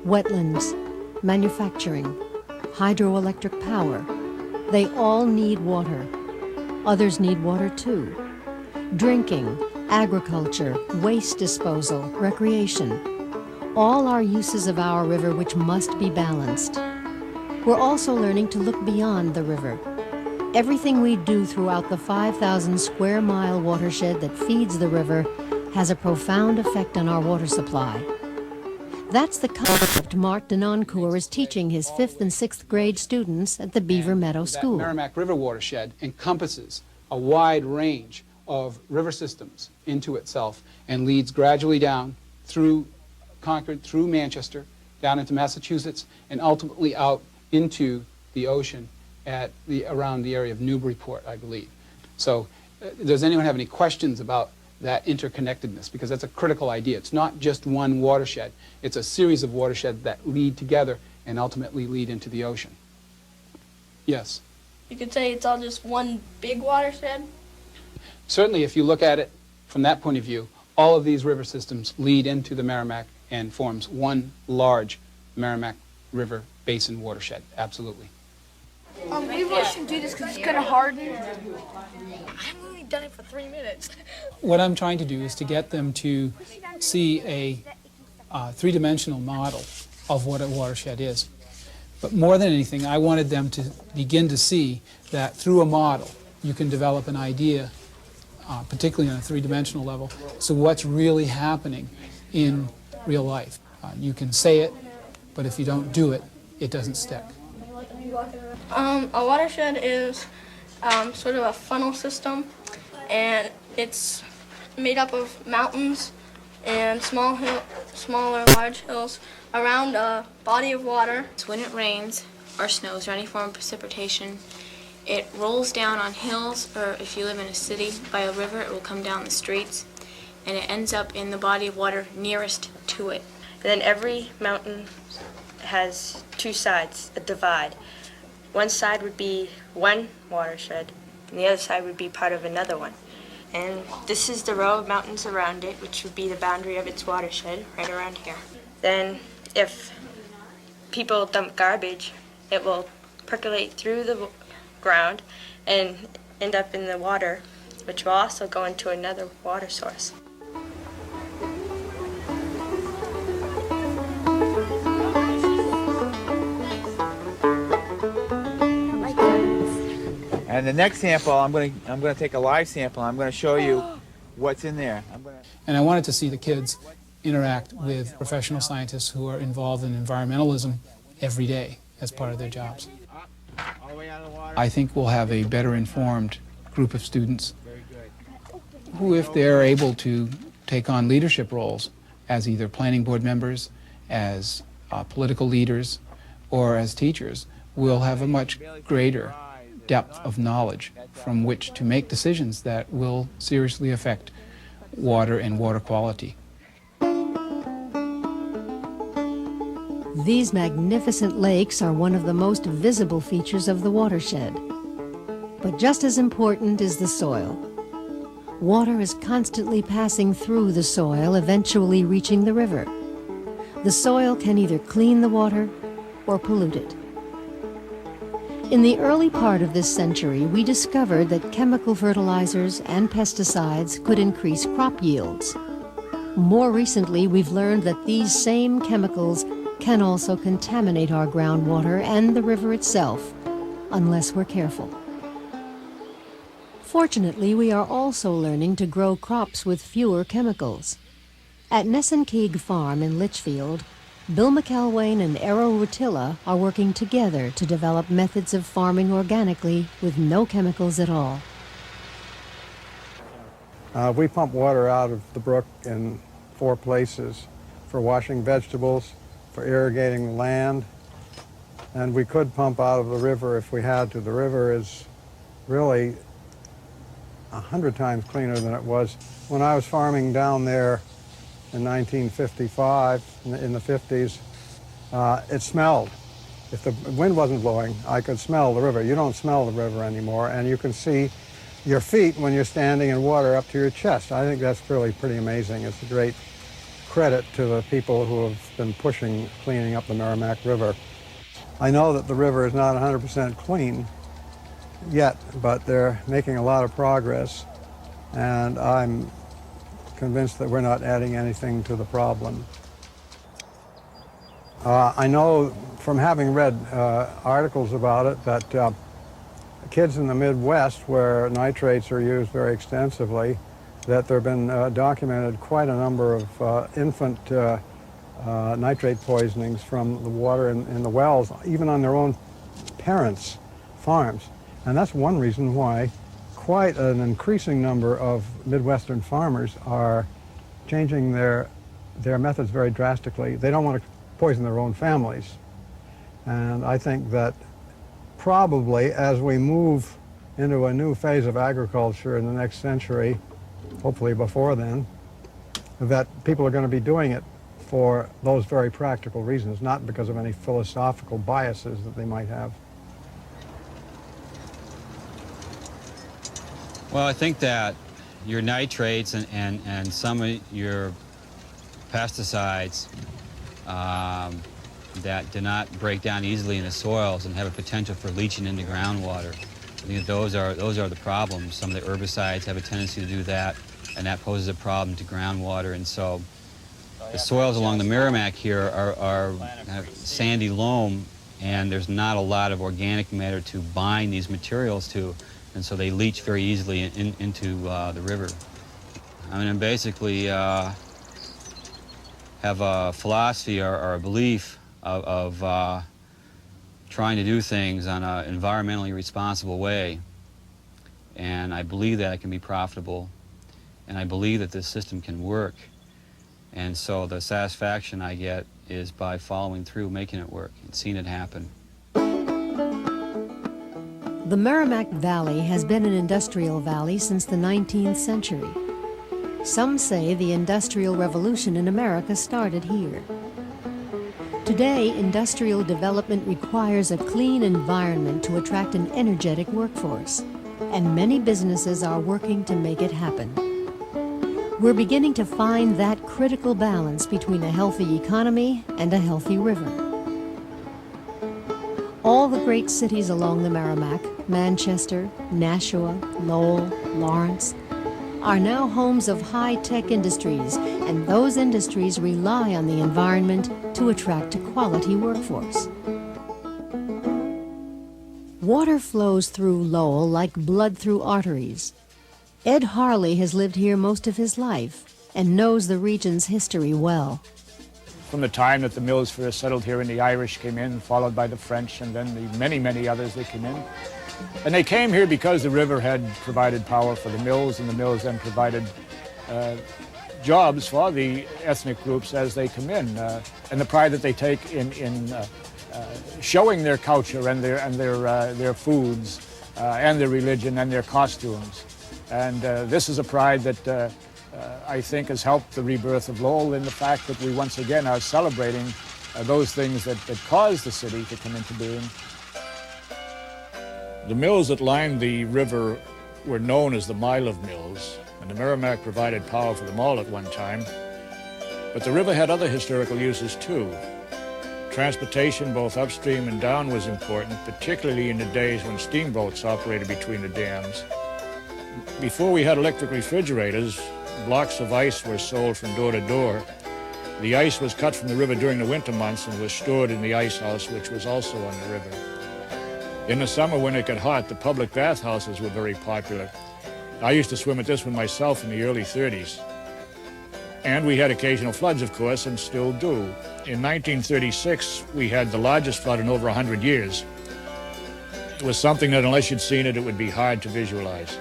wetlands, manufacturing, hydroelectric power. They all need water. Others need water too. Drinking, agriculture, waste disposal, recreation. All are uses of our river which must be balanced. We're also learning to look beyond the river. Everything we do throughout the 5,000 square mile watershed that feeds the river has a profound effect on our water supply. That's the concept Mark Denoncourt is teaching his 5th and 6th grade students at the Beaver Meadow School. That Merrimack River Watershed encompasses a wide range of river systems into itself and leads gradually down through Concord, through Manchester, down into Massachusetts, and ultimately out into the ocean at around the area of Newburyport, I believe. So does anyone have any questions about that interconnectedness? Because that's a critical idea. It's not just one watershed. It's a series of watersheds that lead together and ultimately lead into the ocean. Yes? You could say it's all just one big watershed? Certainly, if you look at it from that point of view, all of these river systems lead into the Merrimack and forms one large Merrimack River Basin watershed. Absolutely. We really shouldn't do this because it's going to harden. I've only done it for 3 minutes. What I'm trying to do is to get them to see a three-dimensional model of what a watershed is. But more than anything, I wanted them to begin to see that through a model, you can develop an idea, particularly on a three-dimensional level, so what's really happening in real life. You can say it, but if you don't do it, it doesn't stick. A watershed is sort of a funnel system, and it's made up of mountains and smaller, large hills around a body of water. When it rains or snows or any form of precipitation, it rolls down on hills, or if you live in a city by a river, it will come down the streets, and it ends up in the body of water nearest to it. And then every mountain has two sides, a divide. One side would be one watershed, and the other side would be part of another one. And this is the row of mountains around it, which would be the boundary of its watershed, right around here. Then if people dump garbage, it will percolate through the ground and end up in the water, which will also go into another water source. And the next sample, I'm going to take a live sample. I'm going to show you what's in there. And I wanted to see the kids interact with professional scientists who are involved in environmentalism every day as part of their jobs. I think we'll have a better informed group of students who, if they're able to take on leadership roles as either planning board members, as political leaders, or as teachers, will have a much greater depth of knowledge from which to make decisions that will seriously affect water and water quality. These magnificent lakes are one of the most visible features of the watershed. But just as important is the soil. Water is constantly passing through the soil, eventually reaching the river. The soil can either clean the water or pollute it. In the early part of this century, we discovered that chemical fertilizers and pesticides could increase crop yields. More recently, we've learned that these same chemicals can also contaminate our groundwater and the river itself, unless we're careful. Fortunately, we are also learning to grow crops with fewer chemicals. At Nessenkeeg Farm in Litchfield, Bill McElwain and Ero Rutilla are working together to develop methods of farming organically with no chemicals at all. We pump water out of the brook in 4 places: for washing vegetables, for irrigating the land, and we could pump out of the river if we had to. The river is really 100 times cleaner than it was when I was farming down there in 1955, in the 50s. It smelled. If the wind wasn't blowing, I could smell the river. You don't smell the river anymore, and you can see your feet when you're standing in water up to your chest. I think that's really pretty amazing. It's a great credit to the people who have been pushing cleaning up the Merrimack River. I know that the river is not 100% clean yet, but they're making a lot of progress, and I'm convinced that we're not adding anything to the problem. I know from having read articles about it that kids in the Midwest, where nitrates are used very extensively, that there have been documented quite a number of infant nitrate poisonings from the water in the wells, even on their own parents' farms. And that's one reason why quite an increasing number of Midwestern farmers are changing their methods very drastically. They don't want to poison their own families. And I think that probably as we move into a new phase of agriculture in the next century, hopefully before then, that people are going to be doing it for those very practical reasons, not because of any philosophical biases that they might have. Well, I think that your nitrates and some of your pesticides that do not break down easily in the soils and have a potential for leaching into groundwater. I think that those are the problems. Some of the herbicides have a tendency to do that, and that poses a problem to groundwater. And so the soils along the Merrimack here have sandy loam, and there's not a lot of organic matter to bind these materials to, and so they leach very easily into the river. I mean, I basically have a philosophy or a belief of trying to do things on an environmentally responsible way, and I believe that it can be profitable, and I believe that this system can work, and so the satisfaction I get is by following through, making it work, and seeing it happen. The Merrimack Valley has been an industrial valley since the 19th century. Some say the Industrial Revolution in America started here. Today, industrial development requires a clean environment to attract an energetic workforce, and many businesses are working to make it happen. We're beginning to find that critical balance between a healthy economy and a healthy river. All the great cities along the Merrimack, Manchester, Nashua, Lowell, Lawrence, are now homes of high-tech industries, and those industries rely on the environment to attract a quality workforce. Water flows through Lowell like blood through arteries. Ed Harley has lived here most of his life and knows the region's history well. From the time that the mills first settled here and the Irish came in, followed by the French, and then the many, many others that came in. And they came here because the river had provided power for the mills, and the mills then provided jobs for the ethnic groups as they come in, and the pride that they take in showing their culture and their foods and their religion and their costumes. And this is a pride that I think has helped the rebirth of Lowell in the fact that we once again are celebrating those things that caused the city to come into being. The mills that lined the river were known as the Mile of Mills, and the Merrimack provided power for them all at one time. But the river had other historical uses too. Transportation both upstream and down was important, particularly in the days when steamboats operated between the dams. Before we had electric refrigerators, blocks of ice were sold from door to door. The ice was cut from the river during the winter months and was stored in the ice house, which was also on the river. In the summer, when it got hot, the public bathhouses were very popular. I used to swim at this one myself in the early 30s. And we had occasional floods, of course, and still do. In 1936, we had the largest flood in over 100 years. It was something that, unless you'd seen it, it would be hard to visualize.